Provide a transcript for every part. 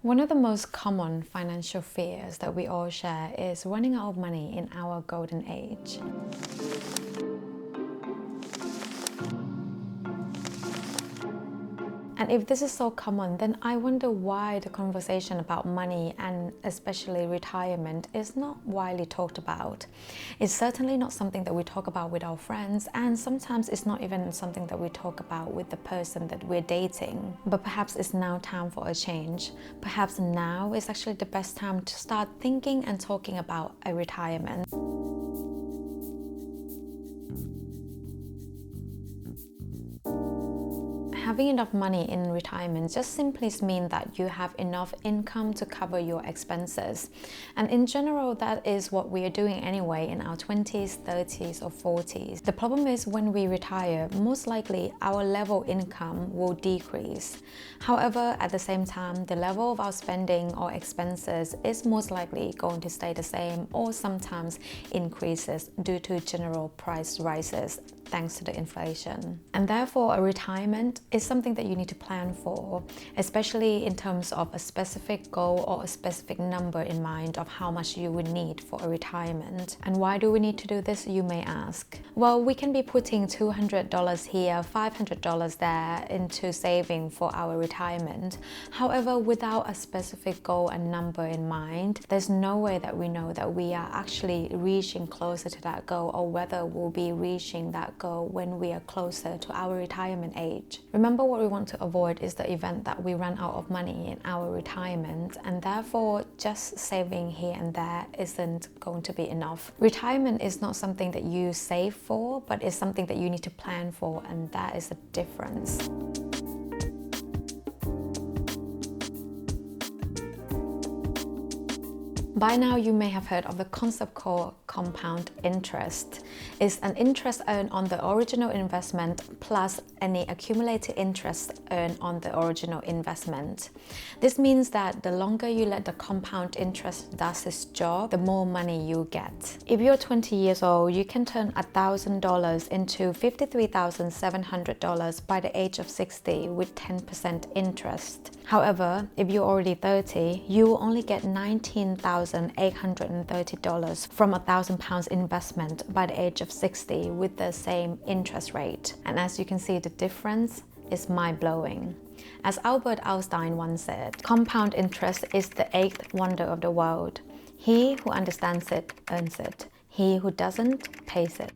One of the most common financial fears that we all share is running out of money in our golden age. And if this is so common, then I wonder why the conversation about money and especially retirement is not widely talked about. It's certainly not something that we talk about with our friends, and sometimes it's not even something that we talk about with the person that we're dating. But perhaps it's now time for a change. Perhaps now is actually the best time to start thinking and talking about a retirement. Having enough money in retirement just simply means that you have enough income to cover your expenses. And in general, that is what we are doing anyway in our 20s, 30s or 40s. The problem is when we retire, most likely our level income will decrease. However, at the same time, the level of our spending or expenses is most likely going to stay the same or sometimes increases due to general price rises thanks to the inflation. And therefore, a retirement is something that you need to plan for, especially in terms of a specific goal or a specific number in mind of how much you would need for a retirement. And why do we need to do this, you may ask? Well, we can be putting $200 here, $500 there into saving for our retirement. However, without a specific goal and number in mind, there's no way that we know that we are actually reaching closer to that goal or whether we'll be reaching that goal when we are closer to our retirement age. Remember, what we want to avoid is the event that we run out of money in our retirement, and therefore just saving here and there isn't going to be enough. Retirement is not something that you save for, but it's something that you need to plan for, and that is the difference. By now, you may have heard of the concept called compound interest. It's an interest earned on the original investment plus any accumulated interest earned on the original investment. This means that the longer you let the compound interest does its job, the more money you get. If you're 20 years old, you can turn $1,000 into $53,700 by the age of 60 with 10% interest. However, if you're already 30, you will only get $19,830 from £1,000 investment by the age of 60 with the same interest rate. And as you can see, the difference is mind-blowing. As Albert Einstein once said, compound interest is the eighth wonder of the world. He who understands it earns it. He who doesn't pays it.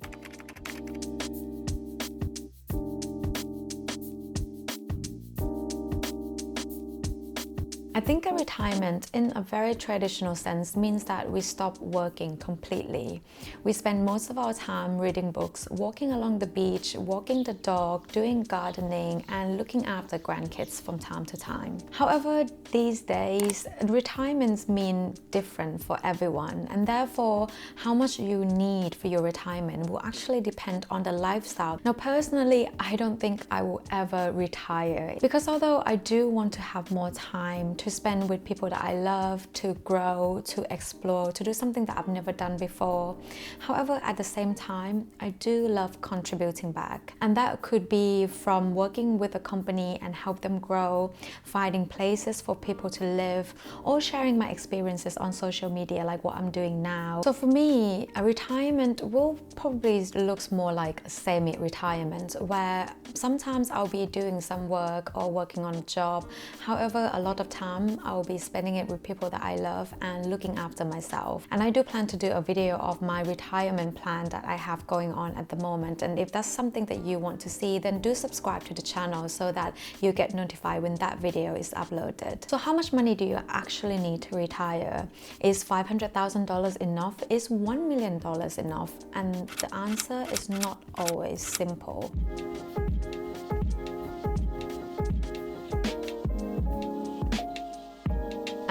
I think a retirement in a very traditional sense means that we stop working completely. We spend most of our time reading books, walking along the beach, walking the dog, doing gardening and looking after grandkids from time to time. However, these days, retirements mean different for everyone, and therefore how much you need for your retirement will actually depend on the lifestyle. Now personally, I don't think I will ever retire because although I do want to have more time to spend with people that I love, to grow, to explore, to do something that I've never done before. However, at the same time, I do love contributing back. And that could be from working with a company and help them grow, finding places for people to live, or sharing my experiences on social media like what I'm doing now. So for me, a retirement will probably looks more like a semi-retirement where sometimes I'll be doing some work or working on a job. However, a lot of time I'll be spending it with people that I love and looking after myself. And I do plan to do a video of my retirement plan that I have going on at the moment. And if that's something that you want to see, then do subscribe to the channel so that you get notified when that video is uploaded. So how much money do you actually need to retire? Is $500,000 enough? Is $1 million enough? And the answer is not always simple.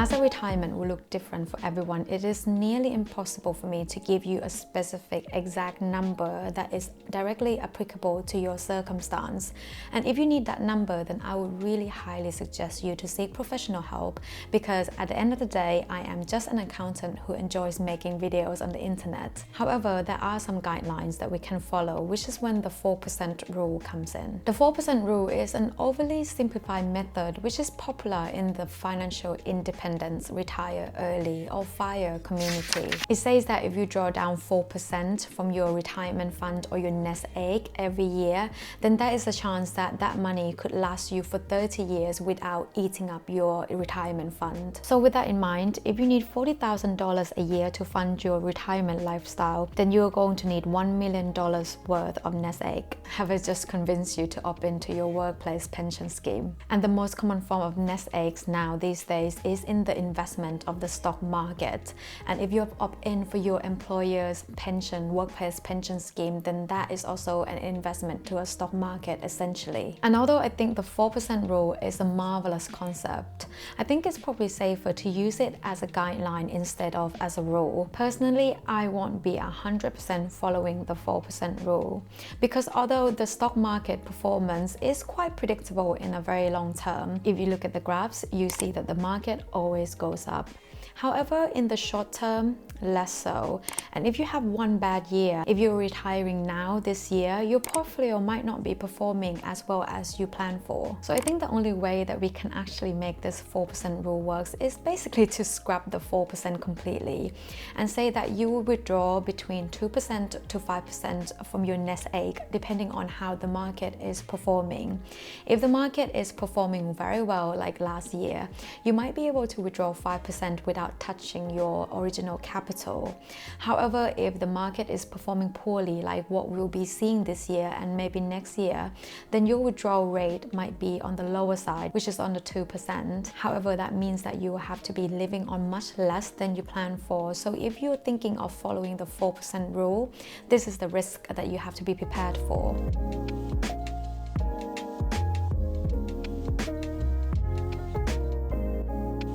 As a retirement will look different for everyone, it is nearly impossible for me to give you a specific exact number that is directly applicable to your circumstance. And if you need that number, then I would really highly suggest you to seek professional help, because at the end of the day, I am just an accountant who enjoys making videos on the internet. However, there are some guidelines that we can follow, which is when the 4% rule comes in. The 4% rule is an overly simplified method which is popular in the financial independence, retire early or FIRE community. It says that if you draw down 4% from your retirement fund or your nest egg every year, then there is a chance that that money could last you for 30 years without eating up your retirement fund. So with that in mind, if you need $40,000 a year to fund your retirement lifestyle, then you're going to need $1 million worth of nest egg. Have I just convinced you to opt into your workplace pension scheme? And the most common form of nest eggs now these days is in the investment of the stock market. And if you have opt in for your employer's pension, workplace pension scheme, then that is also an investment to a stock market essentially. And although I think the 4% rule is a marvelous concept, I think it's probably safer to use it as a guideline instead of as a rule. Personally, I won't be 100% following the 4% rule, because although the stock market performance is quite predictable in a very long term, if you look at the graphs, you see that the market always goes up. However, in the short term, less so. And if you have one bad year, if you're retiring now this year, your portfolio might not be performing as well as you plan for. So I think the only way that we can actually make this 4% rule works is basically to scrap the 4% completely and say that you will withdraw between 2% to 5% from your nest egg depending on how the market is performing. If the market is performing very well like last year, you might be able to withdraw 5% without touching your original capital. However, if the market is performing poorly like what we'll be seeing this year and maybe next year, then your withdrawal rate might be on the lower side, which is under 2%. However, that means that you will have to be living on much less than you plan for. So if you're thinking of following the 4% rule, this is the risk that you have to be prepared for.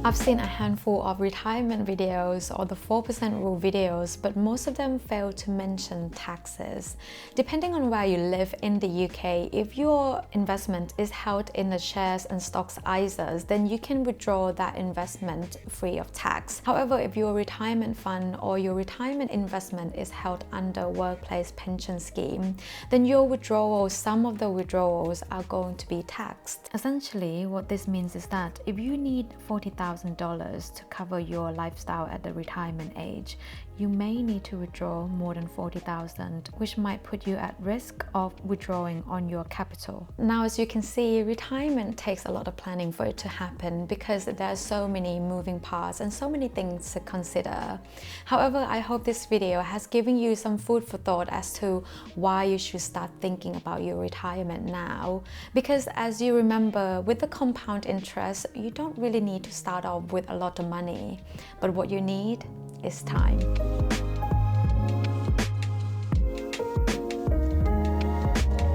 I've seen a handful of retirement videos or the 4% rule videos, but most of them fail to mention taxes. Depending on where you live in the UK, if your investment is held in the shares and stocks ISAs, then you can withdraw that investment free of tax. However, if your retirement fund or your retirement investment is held under workplace pension scheme, then your withdrawals, some of the withdrawals are going to be taxed. Essentially, what this means is that if you need $40,000 to cover your lifestyle at the retirement age, you may need to withdraw more than $40,000, which might put you at risk of withdrawing on your capital. Now, as you can see, retirement takes a lot of planning for it to happen because there are so many moving parts and so many things to consider. However, I hope this video has given you some food for thought as to why you should start thinking about your retirement now. Because as you remember, with the compound interest, you don't really need to start off with a lot of money, but what you need is time.